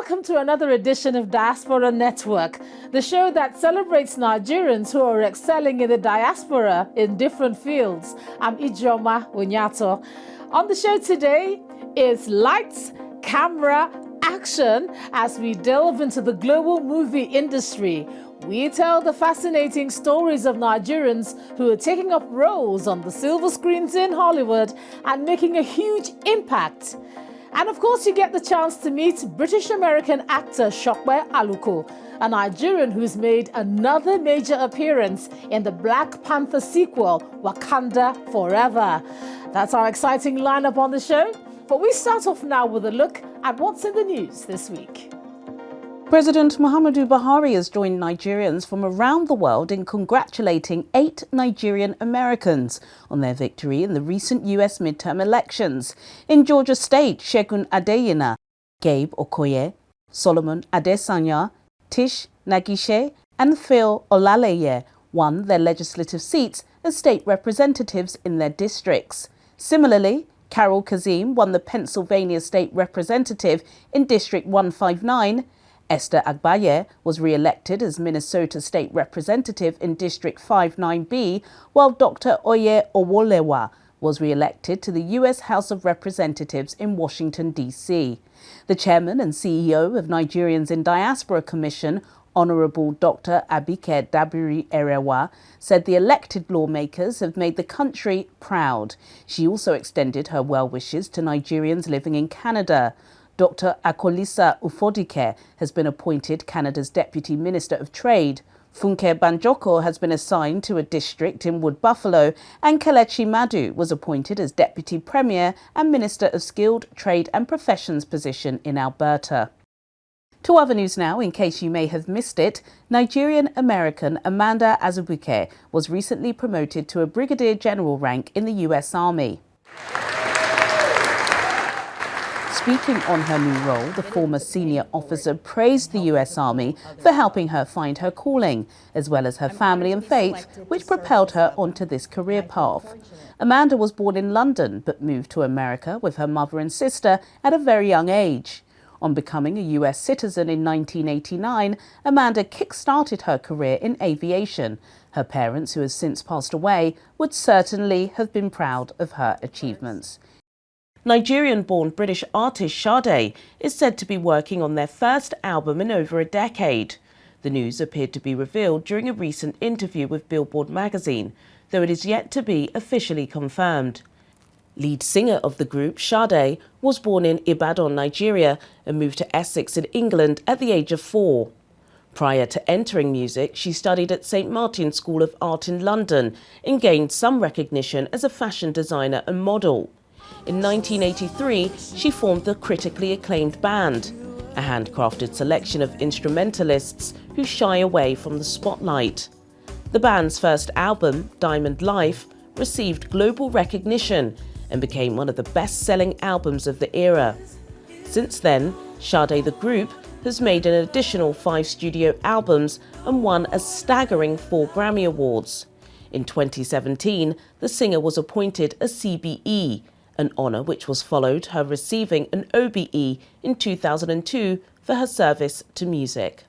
welcome to another edition of Diaspora Network, the show that celebrates Nigerians who are excelling in the diaspora in different fields. I'm Ijeoma Onyato. On the show today is Lights, Camera, Action as we delve into the global movie industry. We tell the fascinating stories of Nigerians who are taking up roles on the silver screens in Hollywood and making a huge impact. And of course, you get the chance to meet British-American actor Shokwe Aluko, a Nigerian who's made another major appearance in the Black Panther sequel, Wakanda Forever. That's our exciting lineup on the show. But we start off now with a look at what's in the news this week. President Muhammadu Buhari has joined Nigerians from around the world in congratulating 8 Nigerian Americans on their victory in the recent US midterm elections. In Georgia State, Segun Adeyina, Gabe Okoye, Solomon Adesanya, Tish Nagishe and Phil Olaleye won their legislative seats as state representatives in their districts. Similarly, Carol Kazim won the Pennsylvania State Representative in District 159. Esther Agbaye was re-elected as Minnesota State Representative in District 59B, while Dr. Oye Owolewa was re-elected to the U.S. House of Representatives in Washington, D.C. The chairman and CEO of Nigerians in Diaspora Commission, Honorable Dr. Abike Dabiri Erewa, said the elected lawmakers have made the country proud. She also extended her well wishes to Nigerians living in Canada. Dr. Akolisa Ufodike has been appointed Canada's Deputy Minister of Trade. Funke Banjoko has been assigned to a district in Wood Buffalo, and Kelechi Madu was appointed as Deputy Premier and Minister of Skilled Trade and Professions position in Alberta. To other news now, in case you may have missed it, Nigerian-American Amanda Azubuike was recently promoted to a Brigadier General rank in the US Army. Speaking on her new role, the former senior officer praised the US Army for helping her find her calling, as well as her family and faith, which propelled her onto this career path. Amanda was born in London, but moved to America with her mother and sister at a very young age. On becoming a US citizen in 1989, Amanda kick-started her career in aviation. Her parents, who have since passed away, would certainly have been proud of her achievements. Nigerian-born British artist Sade is said to be working on their first album in over a decade. The news appeared to be revealed during a recent interview with Billboard magazine, though it is yet to be officially confirmed. Lead singer of the group, Sade, was born in Ibadan, Nigeria, and moved to Essex in England at the age of 4. Prior to entering music, she studied at St Martin's School of Art in London and gained some recognition as a fashion designer and model. In 1983, she formed the critically acclaimed band, a handcrafted selection of instrumentalists who shy away from the spotlight. The band's first album, Diamond Life, received global recognition and became one of the best-selling albums of the era. Since then, Sade the group has made an additional 5 studio albums and won a staggering 4 Grammy Awards. In 2017, the singer was appointed a CBE, an honour which was followed her receiving an OBE in 2002 for her service to music.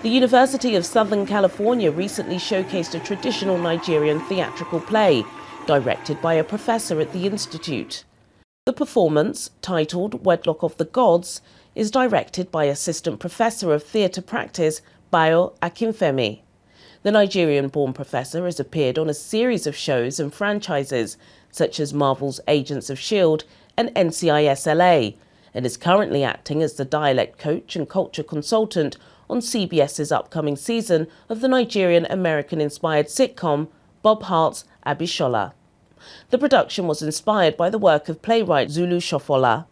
The University of Southern California recently showcased a traditional Nigerian theatrical play, directed by a professor at the institute. The performance, titled Wedlock of the Gods, is directed by Assistant Professor of Theatre Practice, Bayo Akinfemi. The Nigerian-born professor has appeared on a series of shows and franchises, such as Marvel's Agents of S.H.I.E.L.D. and NCIS LA, and is currently acting as the dialect coach and culture consultant on CBS's upcoming season of the Nigerian-American-inspired sitcom Bob Hart's Abishola. The production was inspired by the work of playwright Zulu Shofola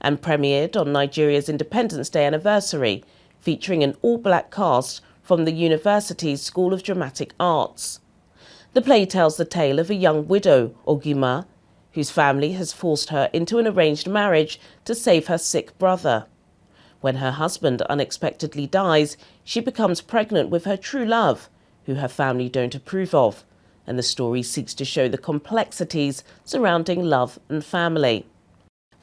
and premiered on Nigeria's Independence Day anniversary, featuring an all-black cast from the university's School of Dramatic Arts. The play tells the tale of a young widow, Ogima, whose family has forced her into an arranged marriage to save her sick brother. When her husband unexpectedly dies, she becomes pregnant with her true love, who her family don't approve of, and the story seeks to show the complexities surrounding love and family.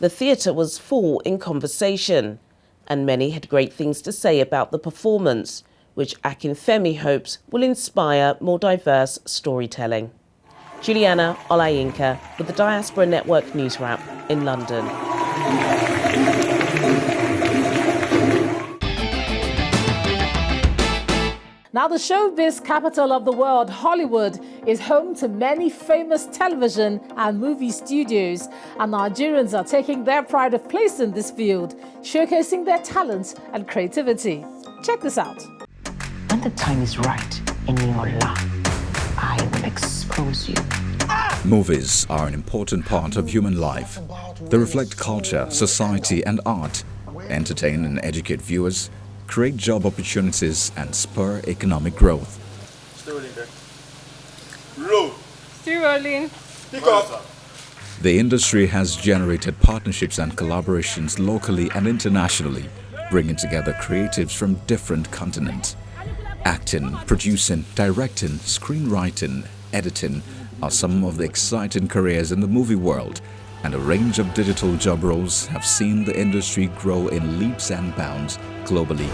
The theatre was full in conversation, and many had great things to say about the performance, which Akinfemi hopes will inspire more diverse storytelling. Juliana Olayinka with the Diaspora Network News Wrap in London. Now, the showbiz capital of the world, Hollywood, is home to many famous television and movie studios, and Nigerians are taking their pride of place in this field, showcasing their talent and creativity. Check this out. When the time is right, Eniola, I will expose you. Movies are an important part of human life. They reflect culture, society, and art, entertain and educate viewers, create job opportunities, and spur economic growth. Still rolling there. Low. Still rolling. Pick up. The industry has generated partnerships and collaborations locally and internationally, bringing together creatives from different continents. Acting, producing, directing, screenwriting, editing are some of the exciting careers in the movie world, and a range of digital job roles have seen the industry grow in leaps and bounds globally.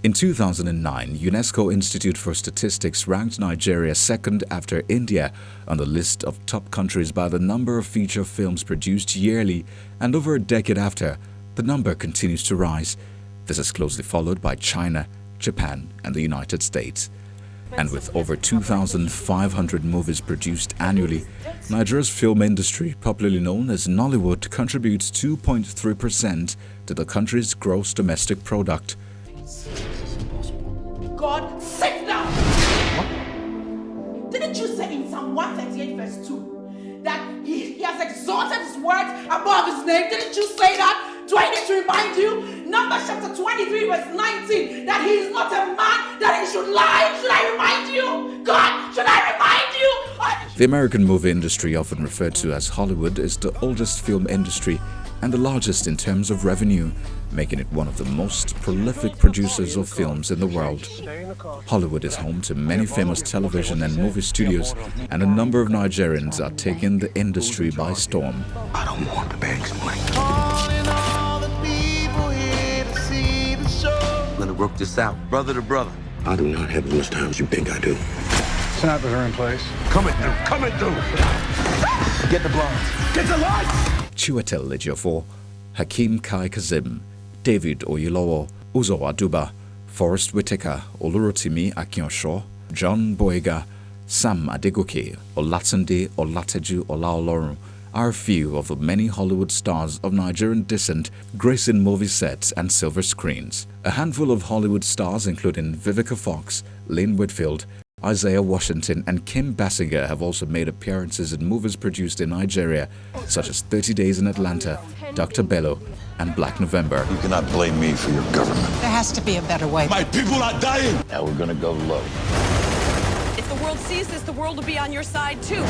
In 2009, UNESCO Institute for Statistics ranked Nigeria second after India on the list of top countries by the number of feature films produced yearly, and over a decade after, the number continues to rise. This is closely followed by China, Japan, and the United States. And with over 2,500 movies produced annually, Nigeria's film industry, popularly known as Nollywood, contributes 2.3% to the country's gross domestic product. God, sit down! What? Didn't you say in Psalm 138 verse 2 that he has exalted his words above his name? Didn't you say that? Do I need to remind you? Numbers chapter 23 verse 19 that he is not a man that he should lie. Should I remind you? God, should I remind you? The American movie industry, often referred to as Hollywood, is the oldest film industry and the largest in terms of revenue, making it one of the most prolific producers of films in the world. Hollywood is home to many famous television and movie studios, and a number of Nigerians are taking the industry by storm. I don't want the bags money. I'm gonna work this out, brother to brother. I do not have as much time as you think I do. Snipers are in place. Coming through. Get the blinds. Get the lights! Chiwetel Ejiofor, Hakeem Kai Kazim, David Oyelowo, Uzo Aduba, Forrest Whitaker, Olurotimi Akinshaw, John Boyega, Sam Adegoke, Olatunde Olateju Olaolorun are a few of the many Hollywood stars of Nigerian descent gracing movie sets and silver screens. A handful of Hollywood stars, including Vivica Fox, Lynn Whitfield, Isaiah Washington, and Kim Basinger, have also made appearances in movies produced in Nigeria, such as 30 Days in Atlanta, Dr. Bello, and Black November. You cannot blame me for your government. There has to be a better way. My people are dying! Now we're gonna go low. If the world sees this, the world will be on your side too.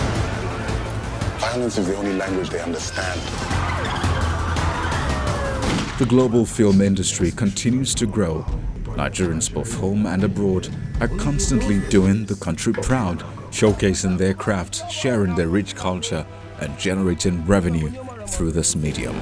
Violence is the only language they understand. The global film industry continues to grow. Nigerians both home and abroad are constantly doing the country proud, showcasing their craft, sharing their rich culture, and generating revenue through this medium.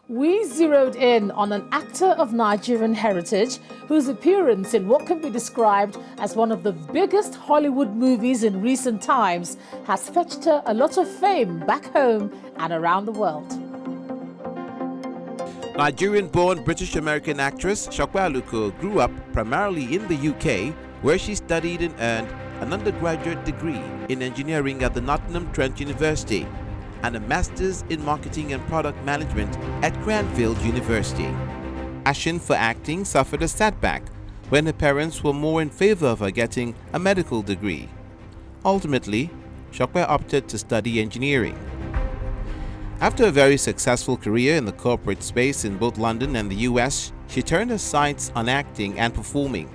We zeroed in on an actor of Nigerian heritage whose appearance in what can be described as one of the biggest Hollywood movies in recent times has fetched her a lot of fame back home and around the world. Nigerian-born British-American actress Shokwe Aluko grew up primarily in the UK, where she studied and earned an undergraduate degree in engineering at the Nottingham Trent University and a master's in marketing and product management at Cranfield University. passion for acting suffered a setback when her parents were more in favor of her getting a medical degree. Ultimately, Chokwe opted to study engineering. After a very successful career in the corporate space in both London and the US, she turned her sights on acting and performing.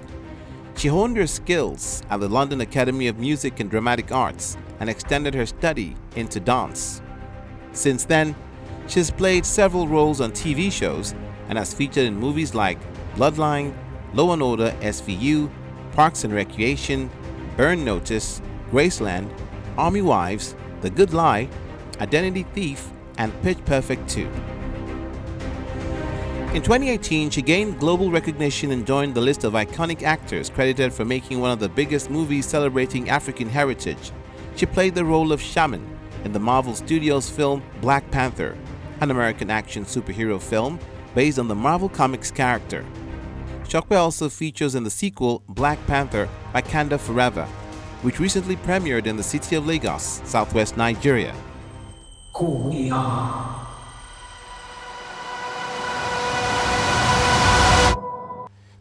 She honed her skills at the London Academy of Music and Dramatic Arts and extended her study into dance. Since then, she has played several roles on TV shows and has featured in movies like Bloodline, Law & Order SVU, Parks and Recreation, Burn Notice, Graceland, Army Wives, The Good Lie, Identity Thief, and Pitch Perfect 2. In 2018, she gained global recognition and joined the list of iconic actors credited for making one of the biggest movies celebrating African heritage. She played the role of Shaman in the Marvel Studios film Black Panther, an American action superhero film based on the Marvel Comics character. Chokwe also features in the sequel Black Panther Wakanda Forever, which recently premiered in the city of Lagos, southwest Nigeria.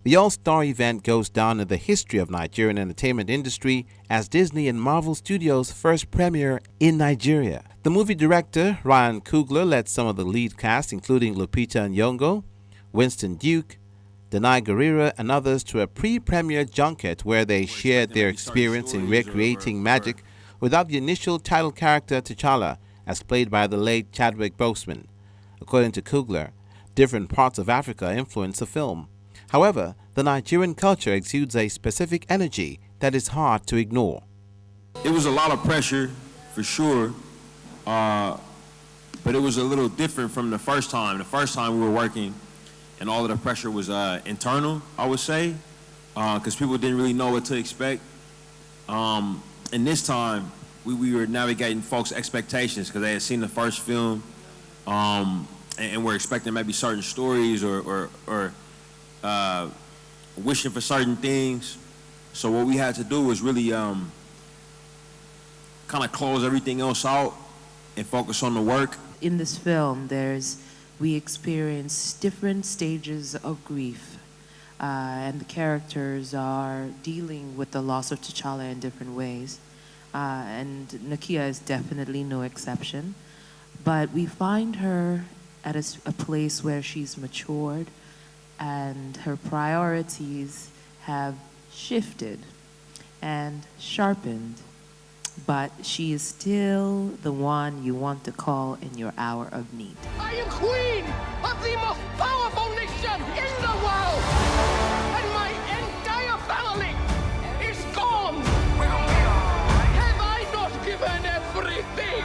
The All-Star event goes down in the history of Nigerian entertainment industry as Disney and Marvel Studios' first premiere in Nigeria. The movie director, Ryan Coogler, led some of the lead cast, including Lupita Nyong'o, Winston Duke, Danai Gurira, and others, to a pre-premiere junket where they shared their experience in recreating magic without the initial title character T'Challa, as played by the late Chadwick Boseman. According to Coogler, different parts of Africa influence the film. However, the Nigerian culture exudes a specific energy that is hard to ignore. It was a lot of pressure, for sure, but it was a little different from the first time. The first time we were working, and all of the pressure was internal, I would say, because people didn't really know what to expect. And this time, we were navigating folks' expectations because they had seen the first film, and were expecting maybe certain stories or wishing for certain things. So what we had to do was really kind of close everything else out and focus on the work. In this film, we experience different stages of grief, and the characters are dealing with the loss of T'Challa in different ways. And Nakia is definitely no exception. But we find her at a place where she's matured and her priorities have shifted and sharpened, but she is still the one you want to call in your hour of need. I am queen of the most powerful nation in the world, and my entire family is gone. Have I not given everything?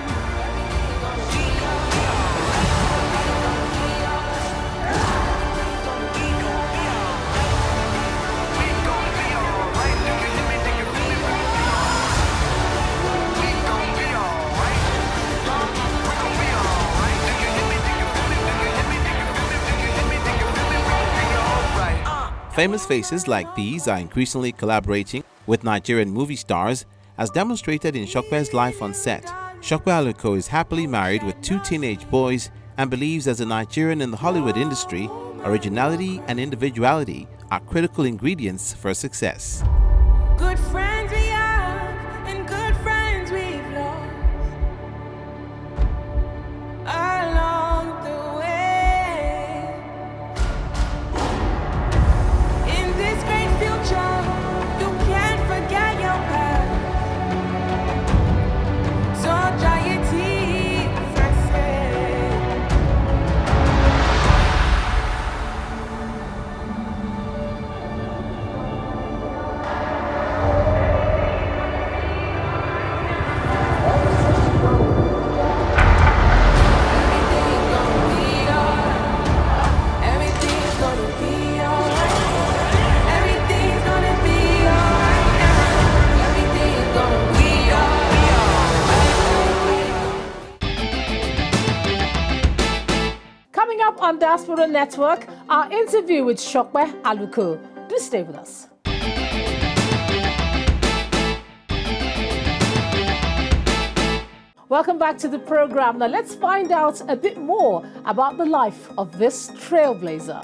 Famous faces like these are increasingly collaborating with Nigerian movie stars, as demonstrated in Chokwe's life on set. Chokwe Aluko is happily married with 2 teenage boys and believes, as a Nigerian in the Hollywood industry, originality and individuality are critical ingredients for success. Good friends we have and good friends we've lost along the way. In this great future, you can't forget your past. So dry your tears, I say. Coming up on Diaspora Network, our interview with Chokwe Aluko. Do stay with us. Welcome back to the program. Now let's find out a bit more about the life of this trailblazer.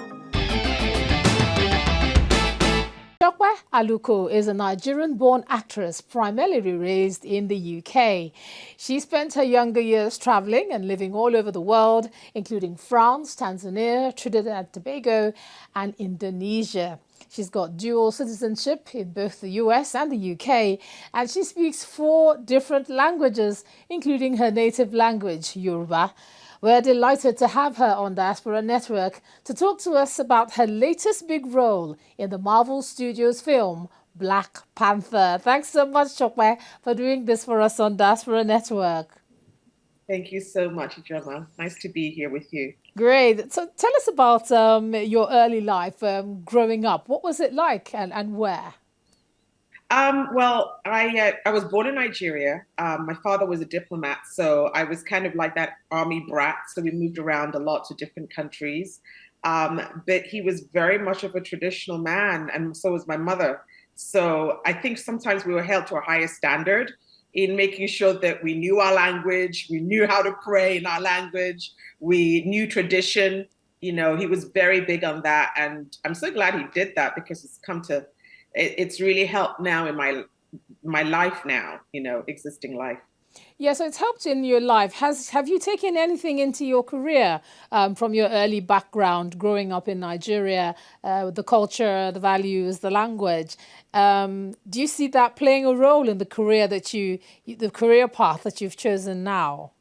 Shokwe Aluko is a Nigerian-born actress primarily raised in the UK. She spent her younger years traveling and living all over the world, including France, Tanzania, Trinidad and Tobago, and Indonesia. She's got dual citizenship in both the US and the UK, and she speaks 4 different languages, including her native language, Yoruba. We're delighted to have her on Diaspora Network to talk to us about her latest big role in the Marvel Studios film, Black Panther. Thanks so much, Shokwe, for doing this for us on Diaspora Network. Thank you so much, Ijoma. Nice to be here with you. Great. So tell us about your early life growing up. What was it like and where? Well, I was born in Nigeria. My father was a diplomat, so I was kind of like that army brat. So we moved around a lot to different countries. But he was very much of a traditional man, and so was my mother. So I think sometimes we were held to a higher standard in making sure that we knew our language, we knew how to pray in our language, we knew tradition. You know, he was very big on that, and I'm so glad he did that because it's really helped now in my life now, you know, existing life. Yeah, so it's helped in your life. Have you taken anything into your career from your early background, growing up in Nigeria, the culture, the values, the language? Do you see that playing a role in the career the career path that you've chosen now?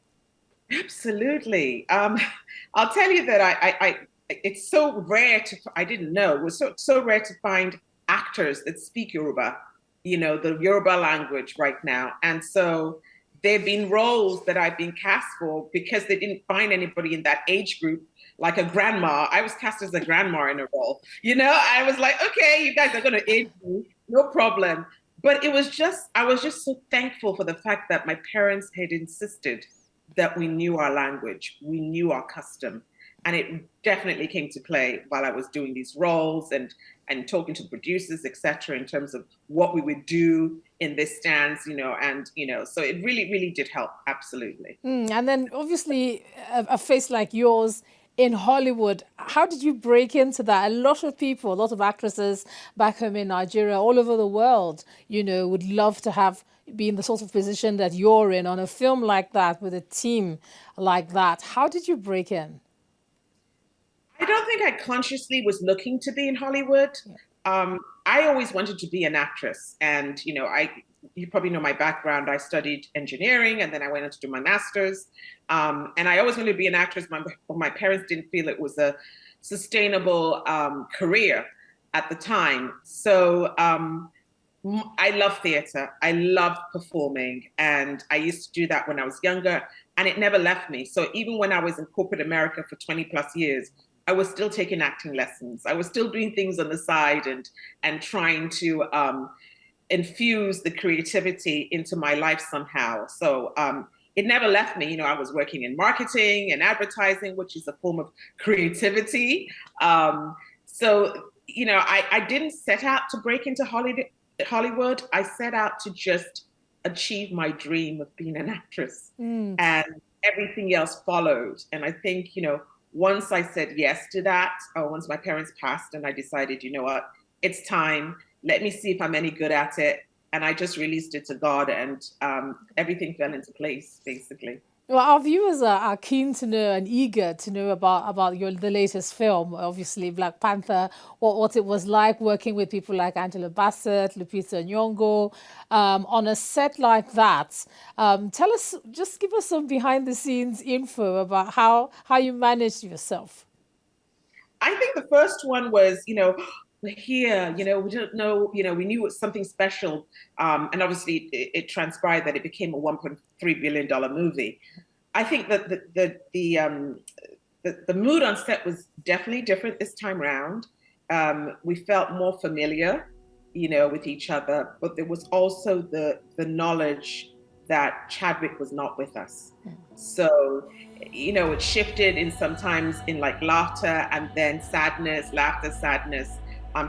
Absolutely. I'll tell you that it's so rare I didn't know, it was so rare to find actors that speak Yoruba, you know, the Yoruba language right now. And so there have been roles that I've been cast for because they didn't find anybody in that age group, like a grandma. I was cast as a grandma in a role. You know, I was like, okay, you guys are going to age me, no problem. But I was just so thankful for the fact that my parents had insisted that we knew our language, we knew our custom. And it definitely came to play while I was doing these roles and talking to producers, et cetera, in terms of what we would do in this stance, you know, and, you know, so it really, really did help. Absolutely. And then obviously a face like yours in Hollywood, how did you break into that? A lot of people, a lot of actresses back home in Nigeria, all over the world, you know, would love to be in the sort of position that you're in on a film like that with a team like that. How did you break in? I don't think I consciously was looking to be in Hollywood. I always wanted to be an actress. And, you know, you probably know my background. I studied engineering and then I went on to do my master's. And I always wanted to be an actress. My parents didn't feel it was a sustainable career at the time. So I love theater. I love performing. And I used to do that when I was younger and it never left me. So even when I was in corporate America for 20 plus years, I was still taking acting lessons. I was still doing things on the side and trying to infuse the creativity into my life somehow. So it never left me. You know, I was working in marketing and advertising, which is a form of creativity. So, you know, I didn't set out to break into Hollywood. I set out to just achieve my dream of being an actress. And everything else followed. And I think, you know, once I said yes to that, or once my parents passed and I decided, you know what, it's time, let me see if I'm any good at it. And I just released it to God and everything fell into place, basically. Well, our viewers are keen to know and eager to know about the latest film, obviously Black Panther, what it was like working with people like Angela Bassett, Lupita Nyong'o, on a set like that. Tell us, just give us some behind the scenes info about how you managed yourself. I think the first one was, you know, we're here, you know, we didn't know, you know, we knew it was something special. And obviously it transpired that it became a $1.3 billion movie. I think that the mood on set was definitely different this time around. We felt more familiar, you know, with each other, but there was also the knowledge that Chadwick was not with us. So, you know, it shifted in sometimes in like laughter and then sadness, laughter, sadness.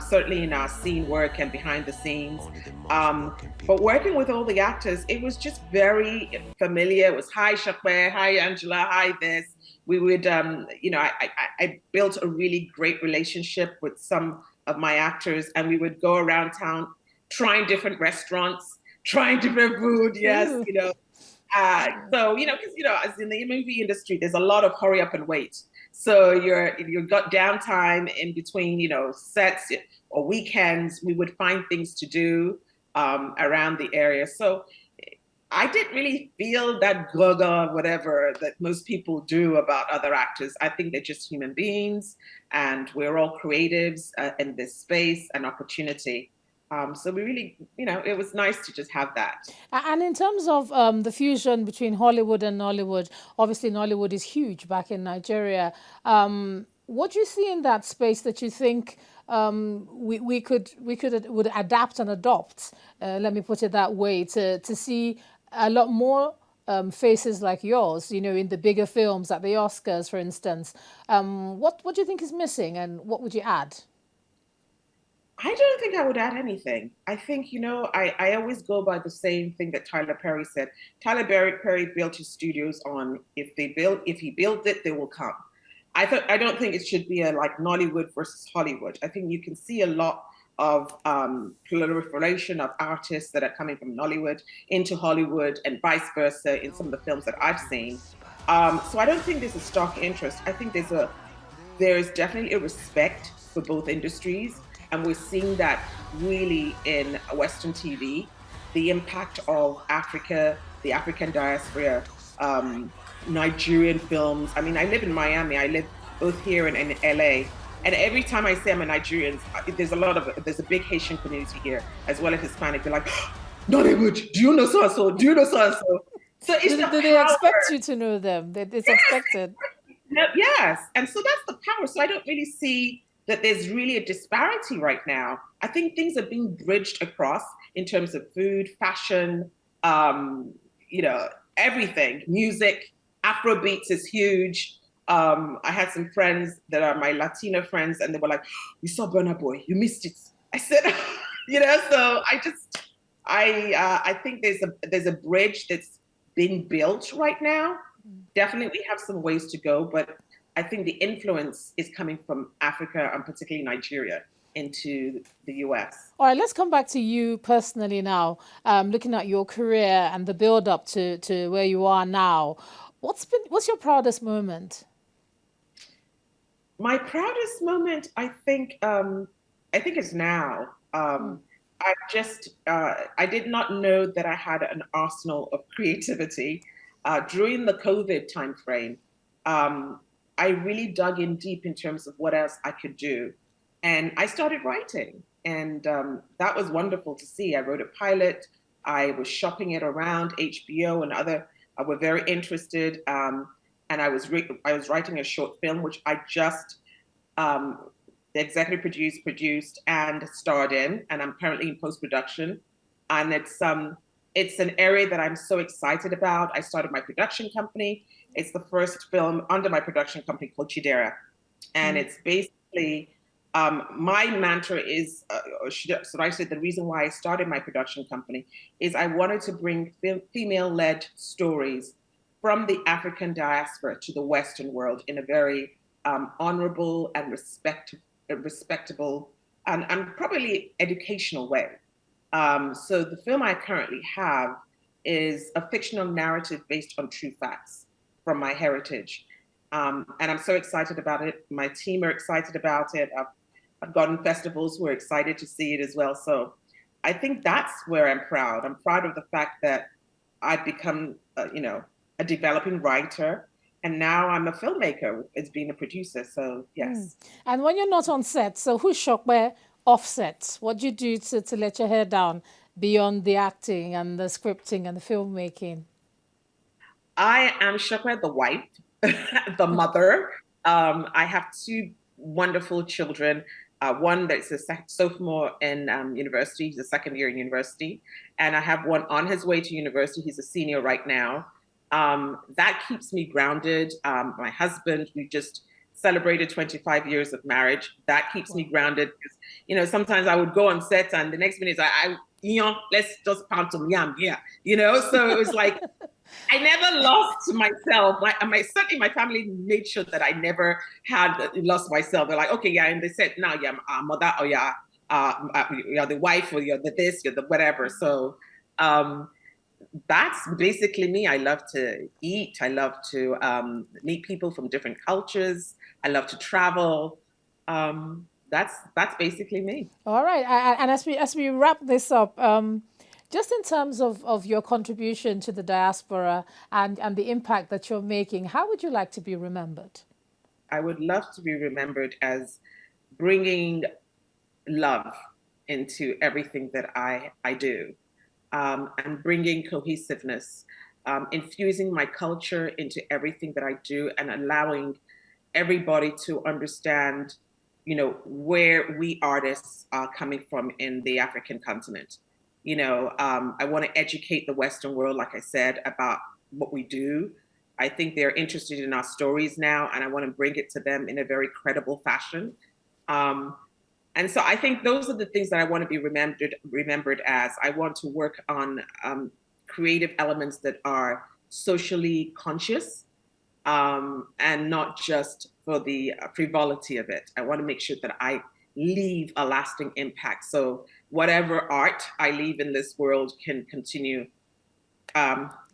Certainly in our scene work and behind the scenes. But working with all the actors, it was just very familiar. It was, hi, Shokwe, hi, Angela, hi, this. We would, you know, I built a really great relationship with some of my actors, and we would go around town trying different restaurants, trying different food. Yes, Ooh. you know. So because as in the movie industry, there's a lot of hurry up and wait. So you've got downtime in between, sets or weekends. We would find things to do around the area. So I didn't really feel that gaga, whatever that most people do about other actors. I think they're just human beings, and we're all creatives in this space and opportunity. So we really, it was nice to just have that. And in terms of the fusion between Hollywood and Nollywood, obviously Nollywood is huge back in Nigeria. What do you see in that space that you think we would adapt and adopt? Let me put it that way, to see a lot more faces like yours, in the bigger films at the Oscars, for instance. What do you think is missing, and what would you add? I don't think I would add anything. I think, I always go by the same thing that Tyler Perry said. Tyler Perry built his studios on if he builds it, they will come. I don't think it should be a like Nollywood versus Hollywood. I think you can see a lot of proliferation of artists that are coming from Nollywood into Hollywood and vice versa in some of the films that I've seen. So I don't think there's a stock interest. I think there's definitely a respect for both industries. And we're seeing that really in Western TV, the impact of Africa, the African diaspora, Nigerian films. I mean, I live in Miami. I live both here and in LA. And every time I say I'm a Nigerian, there's a big Haitian community here, as well as Hispanic. They're like, Nollywood, do you know so-and-so? Do you know so-and-so? So it's do they expect you to know them? It's expected. Yes. And so that's the power. So I don't really see that there's really a disparity right now. I think things are being bridged across in terms of food, fashion, everything, music. Afrobeats is huge. I had some friends that are my Latino friends, and they were like, "You saw Burna Boy, you missed it." I said, so I think there's a bridge that's being built right now. Definitely we have some ways to go, but I think the influence is coming from Africa and particularly Nigeria into the US. All right, let's come back to you personally now. Looking at your career and the build up to where you are now, what's your proudest moment? My proudest moment, I think is now. I did not know that I had an arsenal of creativity during the COVID timeframe. I really dug in deep in terms of what else I could do. And I started writing. And that was wonderful to see. I wrote a pilot. I was shopping it around. HBO and other were very interested. And I was writing a short film, which I just executive produced and starred in. And I'm currently in post-production. And it's an area that I'm so excited about. I started my production company. It's the first film under my production company called Chidera. And it's basically, my mantra is, so I said the reason why I started my production company is I wanted to bring female-led stories from the African diaspora to the Western world in a very honorable and respectable and probably educational way. So the film I currently have is a fictional narrative based on true facts from my heritage. And I'm so excited about it. My team are excited about it. I've gotten festivals who are excited to see it as well. So I think that's where I'm proud. I'm proud of the fact that I've become, a developing writer. And now I'm a filmmaker as being a producer. So yes. And when you're not on set, so who's Shokwe offset? What do you do to let your hair down beyond the acting and the scripting and the filmmaking? I am Shokwe, the wife, the mother. I have two wonderful children. One that's a sophomore in university. He's a second year in university. And I have one on his way to university. He's a senior right now. That keeps me grounded. My husband, we just celebrated 25 years of marriage. That keeps me grounded because, sometimes I would go on set and the next minute let's just pound some yam, yeah, so it was like, I never lost myself. Certainly my family made sure that I never had lost myself. They're like, okay, yeah, and they said, no, you're a mother, or you're the wife, or you're the this, you're the whatever. So that's basically me. I love to eat. I love to meet people from different cultures. I love to travel. That's basically me. All right, and as we wrap this up, just in terms of your contribution to the diaspora and the impact that you're making, how would you like to be remembered? I would love to be remembered as bringing love into everything that I do, and bringing cohesiveness, infusing my culture into everything that I do, and allowing everybody to understand, where we artists are coming from in the African continent. I want to educate the Western world, like I said, about what we do. I think they're interested in our stories now, and I want to bring it to them in a very credible fashion. And so I think those are the things that I want to be remembered as. I want to work on creative elements that are socially conscious, and not just for the frivolity of it. I want to make sure that I leave a lasting impact. So whatever art I leave in this world can continue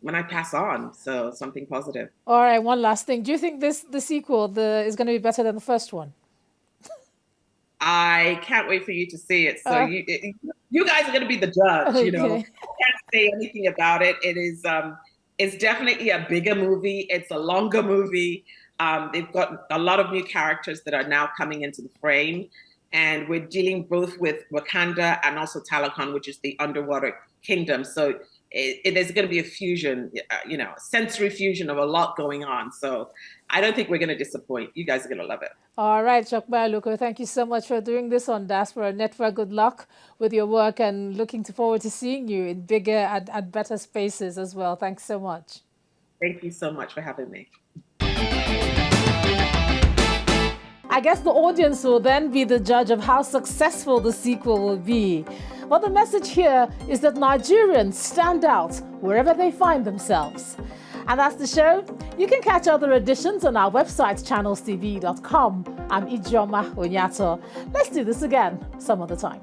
when I pass on. So something positive. All right, one last thing. Do you think the sequel is going to be better than the first one? I can't wait for you to see it. So you guys are going to be the judge. Okay. I can't say anything about it. It is it's definitely a bigger movie. It's a longer movie. They've got a lot of new characters that are now coming into the frame. And we're dealing both with Wakanda and also Talokan, which is the underwater kingdom. So there's going to be a fusion, sensory fusion of a lot going on. So I don't think we're going to disappoint. You guys are going to love it. All right, Chokwe Aluko, thank you so much for doing this on Diaspora Network. Good luck with your work, and looking forward to seeing you in bigger and better spaces as well. Thanks so much. Thank you so much for having me. I guess the audience will then be the judge of how successful the sequel will be. But the message here is that Nigerians stand out wherever they find themselves. And that's the show. You can catch other editions on our website, channelstv.com. I'm Ijeoma Onyato. Let's do this again some other time.